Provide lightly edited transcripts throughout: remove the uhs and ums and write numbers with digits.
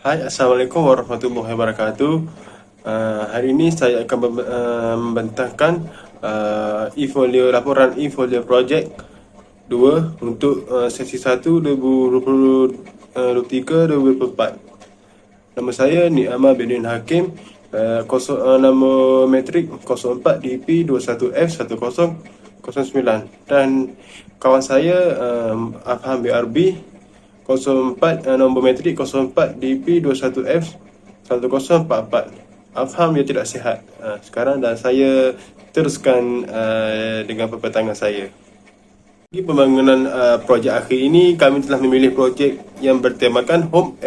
Hai, Assalamualaikum warahmatullahi wabarakatuh. Hari ini saya akan membentangkan laporan e-folio projek 2 untuk sesi 1 2023-2024. Nama saya Ni Amal Bidin Hakim, nama metrik 04DP21F1009, dan kawan saya Afham BRB 04, nombor metrik 04DP21F1044. Afham dia tidak sihat sekarang, dan saya teruskan dengan pepetangan saya. Di pembangunan projek akhir ini, kami telah memilih projek yang bertemakan Home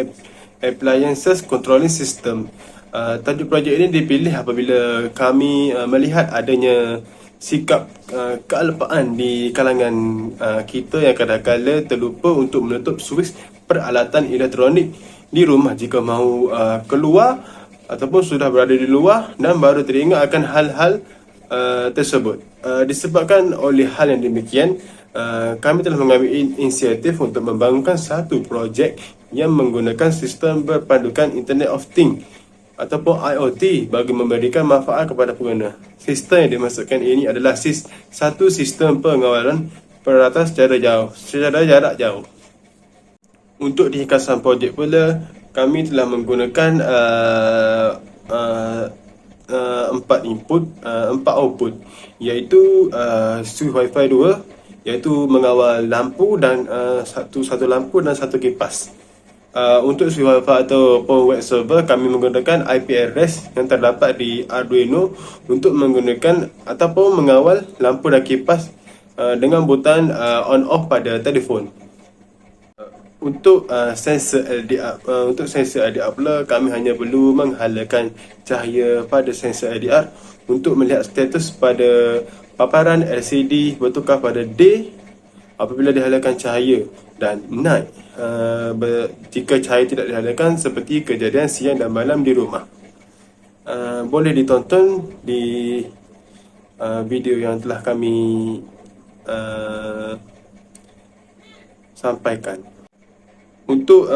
Appliances Controlling System. Tajuk projek ini dipilih apabila kami melihat adanya sikap kealpaan di kalangan kita yang kadang-kadang terlupa untuk menutup switch peralatan elektronik di rumah jika mahu keluar ataupun sudah berada di luar dan baru teringat akan hal-hal tersebut. Disebabkan oleh hal yang demikian, kami telah mengambil inisiatif untuk membangunkan satu projek yang menggunakan sistem berpandukan Internet of Things ataupun IoT bagi memberikan manfaat kepada pengguna. Sistem yang dimaksudkan ini adalah satu sistem pengawalan peralatan secara jarak jauh. Untuk dikhasan projek pula, kami telah menggunakan 4 output, iaitu switch Wi-Fi 2, iaitu mengawal lampu dan satu lampu dan satu kipas. Untuk switch Wi-Fi atau web server, kami menggunakan IP address yang terdapat di Arduino untuk menggunakan ataupun mengawal lampu dan kipas dengan butang on-off pada telefon. Untuk sensor LDR pula, kami hanya perlu menghalakan cahaya pada sensor LDR untuk melihat status pada paparan LCD bertukar pada day apabila dihalakan cahaya, dan night jika cahaya tidak dihalakan, seperti kejadian siang dan malam di rumah. Boleh ditonton di video yang telah kami sampaikan. Untuk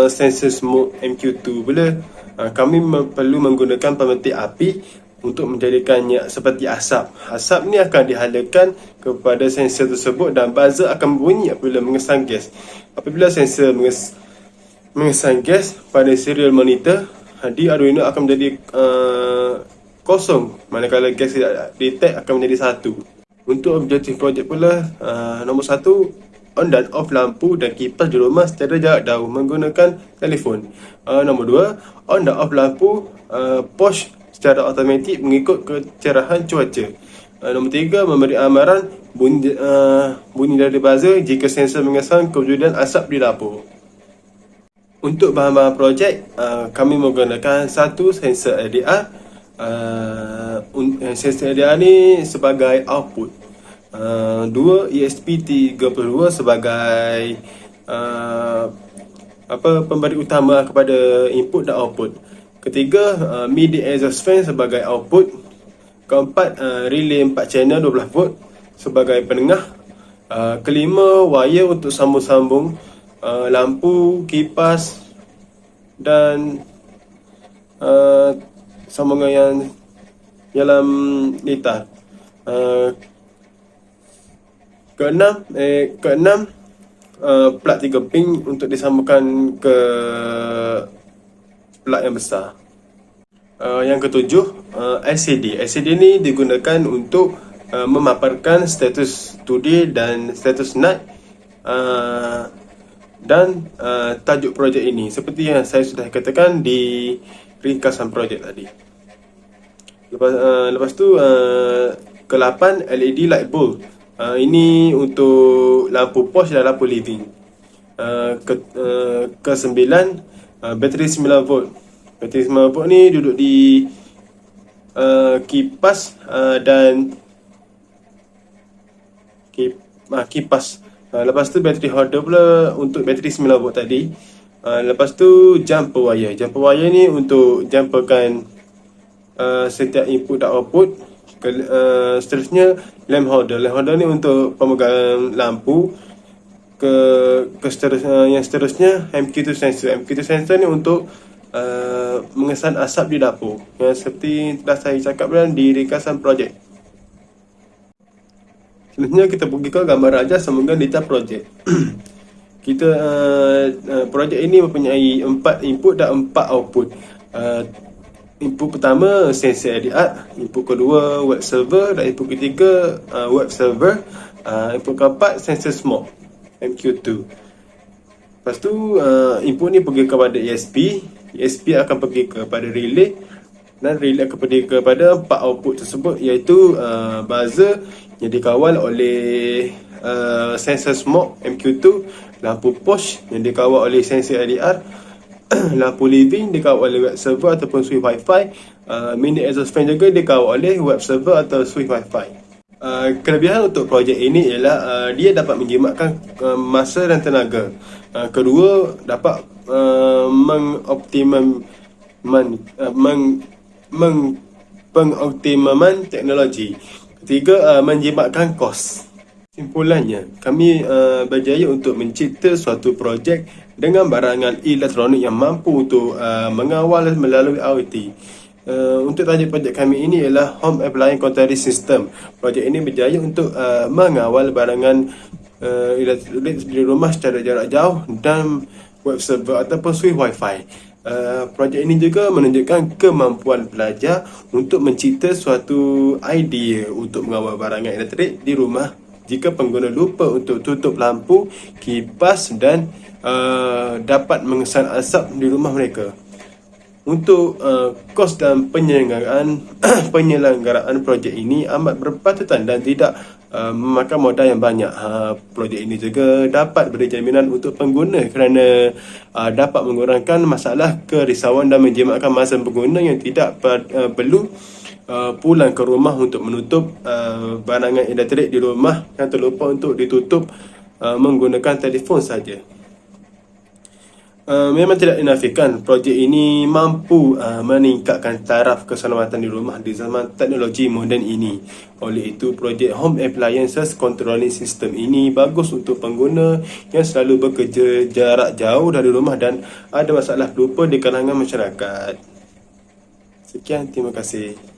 sensor smoke MQ2 pula, kami perlu menggunakan pemetik api untuk menjadikannya seperti asap. Asap ni akan dihalakan kepada sensor tersebut dan buzzer akan bunyi apabila mengesan gas. Apabila sensor mengesan gas pada serial monitor di Arduino akan menjadi kosong, manakala gas tidak detect akan menjadi 1. Untuk objektif projek pula, nombor 1, on dan off lampu dan kipas di rumah secara jarak jauh menggunakan telefon. Nombor 2, on dan off lampu push secara automatik mengikut kecerahan cuaca. Nombor 3, memberi amaran bunyi dari buzzer jika sensor mengesan kewujudan asap di dapur. Untuk bahan-bahan projek, kami menggunakan satu sensor LDR. Sensor LDR ni sebagai output, 2 ESP32 sebagai pemberi utama kepada input dan output. Ketiga, MIDI exhaust fan sebagai output. Keempat, relay 4 channel 12 volt sebagai penengah. Kelima, wire untuk sambung-sambung lampu, kipas dan sambungan yang dalam litar. Keenam, plug 3 pin untuk disambungkan ke plug yang besar. Yang ketujuh, LCD. LCD ni digunakan untuk memaparkan status today dan status night dan tajuk projek ini, seperti yang saya sudah katakan di ringkasan projek tadi. Lepas tu, ke-8, LED light bulb. Ini untuk lampu posh dan lampu living. Ke-9, bateri 9 volt. Bateri 9 volt ni duduk di kipas dan kipas. Lepas tu bateri holder pula untuk bateri 9 volt tadi. Lepas tu jumper wire. Jumper wire ni untuk jumperkan setiap input dan output. Seterusnya lamp holder. Lamp holder ni untuk pemegang lampu. yang seterusnya, MQ2 sensor. MQ2 sensor ni untuk mengesan asap di dapur, yang seperti telah saya cakap dalam di ringkasan projek. Selanjutnya kita pergi ke gambar ajar sambungan data projek. Kita projek ini mempunyai 4 input dan 4 output. Input pertama sensor LDR, input kedua web server, dan input ketiga web server, input keempat sensor smoke MQ2. Lepas tu input ni pergi kepada ESP, ESP akan pergi kepada relay, dan relay akan pergi kepada 4 output tersebut, iaitu buzzer yang dikawal oleh sensor smoke MQ2, lampu push yang dikawal oleh sensor LDR, lampu living dikawal oleh web server ataupun switch wifi, mini exhaust fan juga dikawal oleh web server atau switch wifi. Kelebihan untuk projek ini ialah dia dapat menjimatkan masa dan tenaga. Kedua, dapat pengoptimaman teknologi. Ketiga, menjimatkan kos. Kesimpulannya, kami berjaya untuk mencipta suatu projek dengan barangan elektronik yang mampu untuk mengawal melalui IoT. Untuk tajuk projek kami ini ialah Home Appliance Control System. Projek ini berjaya untuk mengawal barangan elektronik di rumah secara jarak jauh dan web server ataupun switch wifi. Projek ini juga menunjukkan kemampuan pelajar untuk mencipta suatu idea untuk mengawal barangan elektrik di rumah jika pengguna lupa untuk tutup lampu, kipas dan dapat mengesan asap di rumah mereka. Untuk kos dan penyelenggaraan projek ini amat berpatutan dan tidak memakan modal yang banyak. Projek ini juga dapat beri jaminan untuk pengguna kerana dapat mengurangkan masalah kerisauan dan menjimatkan masa pengguna yang tidak perlu pulang ke rumah untuk menutup barangan elektrik di rumah yang terlupa untuk ditutup menggunakan telefon saja. Memang tidak dinafikan projek ini mampu meningkatkan taraf keselamatan di rumah di zaman teknologi moden ini. Oleh itu, projek Home Appliances Controlling System ini bagus untuk pengguna yang selalu bekerja jarak jauh dari rumah dan ada masalah pelupa di kalangan masyarakat. Sekian, terima kasih.